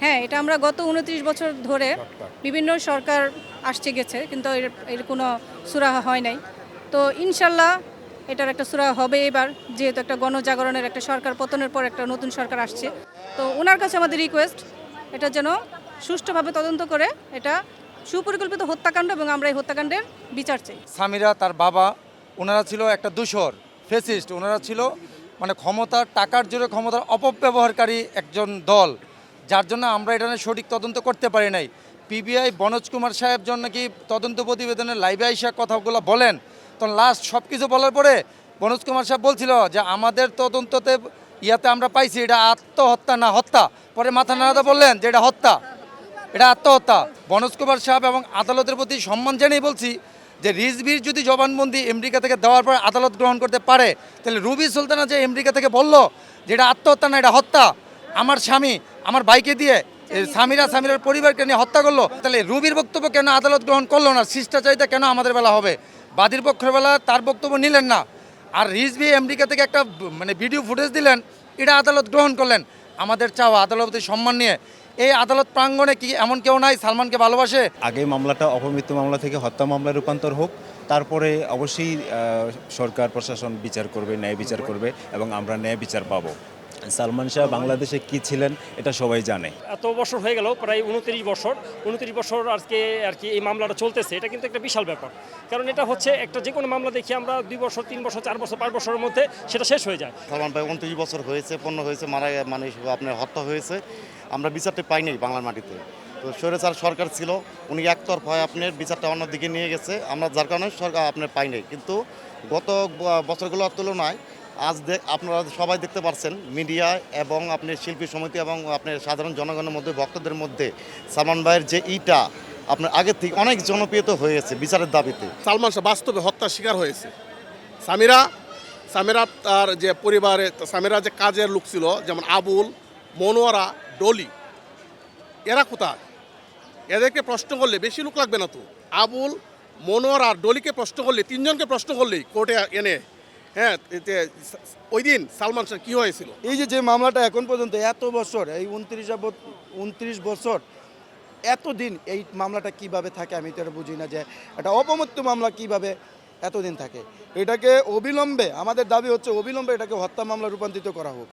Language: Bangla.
হ্যাঁ, এটা আমরা গত ২৯ বছর ধরে বিভিন্ন সরকার আসছে গেছে, কিন্তু এর কোনো সুরাহা হয় নাই। তো ইনশাল্লাহ এটার একটা সুরাহা হবে এবার, যেহেতু একটা গণজাগরণের একটা সরকার পতনের পর একটা নতুন সরকার আসছে। তো ওনার কাছে আমাদের রিকোয়েস্ট, এটা যেন সুষ্ঠুভাবে তদন্ত করে এটা সুপরিকল্পিত হত্যাকাণ্ড, এবং আমরা এই হত্যাকাণ্ডের বিচার চাই। সামিরা, তার বাবা, ওনারা ছিল একটা দূষর ফেসিস্ট। ওনারা ছিল মানে ক্ষমতার, টাকার জোরে ক্ষমতার অপব্যবহারকারী একজন দল, যার জন্য আমরা এটা নিয়ে সঠিক তদন্ত করতে পারি নাই। পিবিআই বনোজ কুমার সাহেব জন্য নাকি তদন্ত প্রতিবেদনে লাইভে আইসা কথাগুলো বলেন, তখন লাস্ট সব কিছু বলার পরে বনোজ কুমার সাহেব বলছিল যে আমাদের তদন্ততে ইয়াতে আমরা পাইছি এটা আত্মহত্যা না হত্যা। পরে মাথা নাড়াতে বললেন যে এটা হত্যা, এটা আত্মহত্যা। বনোজ কুমার সাহেব এবং আদালতের প্রতি সম্মান জানিয়ে বলছি যে রিজভির যদি জবানবন্দি আমেরিকা থেকে দেওয়ার পর আদালত গ্রহণ করতে পারে, তাহলে রুবি সুলতানা যে আমেরিকা থেকে বলল যে এটা আত্মহত্যা না এটা হত্যা, আমার স্বামী আমার ভাইকে দিয়ে সামিরার পরিবারকে নিয়ে হত্যা করলো, তাহলে রুবির বক্তব্য কেন আদালত গ্রহণ করলো না? শিষ্টাচারিতা কেন আমাদের বেলা হবে? বাদীর পক্ষের বেলা তার বক্তব্য নিলেন না, আর রিজভি আমেরিকা থেকে একটা মানে ভিডিও ফুটেজ দিলেন, এটা আদালত গ্রহণ করলেন। আমাদের চাওয়া আদালতের সম্মান নিয়ে এই আদালত প্রাঙ্গণে কি এমন কেউ নাই সালমানকে ভালোবাসে? আগে মামলাটা অপমৃত্যু মামলা থেকে হত্যা মামলায় রূপান্তর হোক, তারপরে অবশ্যই সরকার প্রশাসন বিচার করবে, ন্যায় বিচার করবে এবং আমরা ন্যায় বিচার পাবো। সালমান শাহ বাংলাদেশে কি ছিলেন এটা সবাই জানে। এত বছর হয়ে গেল, প্রায় 29 বছর আজকে আর কি এই মামলাটা চলতেছে। এটা কিন্তু একটা বিশাল ব্যাপার, কারণ এটা হচ্ছে একটা যে কোনো মামলা দেখি আমরা 2 বছর 3 বছর 4 বছর 5 বছরের মধ্যে সেটা শেষ হয়ে যায়। সালমান ভাই 29 বছর হয়েছে, পণ্য হয়েছে, মারা মানে আপনার হত্যা হয়েছে, আমরা বিচারটা পাইনি বাংলার মাটিতে। তো স্বৈরাচার সরকার ছিল, উনি একতরফায় আপনার বিচারটা অন্যদিকে নিয়ে গেছে, আমরা যার কারণে সরকার আপনার পাইনি। কিন্তু গত বছরগুলোর তুলনায় আজ আপনারা সবাই দেখতে পাচ্ছেন মিডিয়া এবং আপনার শিল্পী সমিতি এবং আপনার সাধারণ জনগণের মধ্যে, ভক্তদের মধ্যে সালমান ভাইয়ের যে ইটা আপনার আগের থেকে অনেক জনপ্রিয়তা হয়েছে বিচারের দাবিতে। সালমান শাহ বাস্তবে হত্যার শিকার হয়েছে। সামিরা তার যে পরিবারে, সামিরা যে কাজের লোক ছিল, যেমন আবুল, মনোয়ারা, ডলি, এরা কোথায়? এদেরকে প্রশ্ন করলে বেশি লোক লাগবে না তো। আবুল, মনোয়ারা আর ডলিকে প্রশ্ন করলে, 3 জনকে প্রশ্ন করলেই কোর্টে এনে, হ্যাঁ, ওই দিন সালমান শাহ কী হয়েছিল? এই যে মামলাটা এখন পর্যন্ত এত বছর, এই 29 বছর এতদিন এই মামলাটা কিভাবে থাকে আমি তো এটা বুঝি না, যে একটা অপমৃত্যু মামলা কিভাবে এতদিন থাকে। এটাকে অবিলম্বে, আমাদের দাবি হচ্ছে অবিলম্বে এটাকে হত্যা মামলা রূপান্তরিত করা হোক।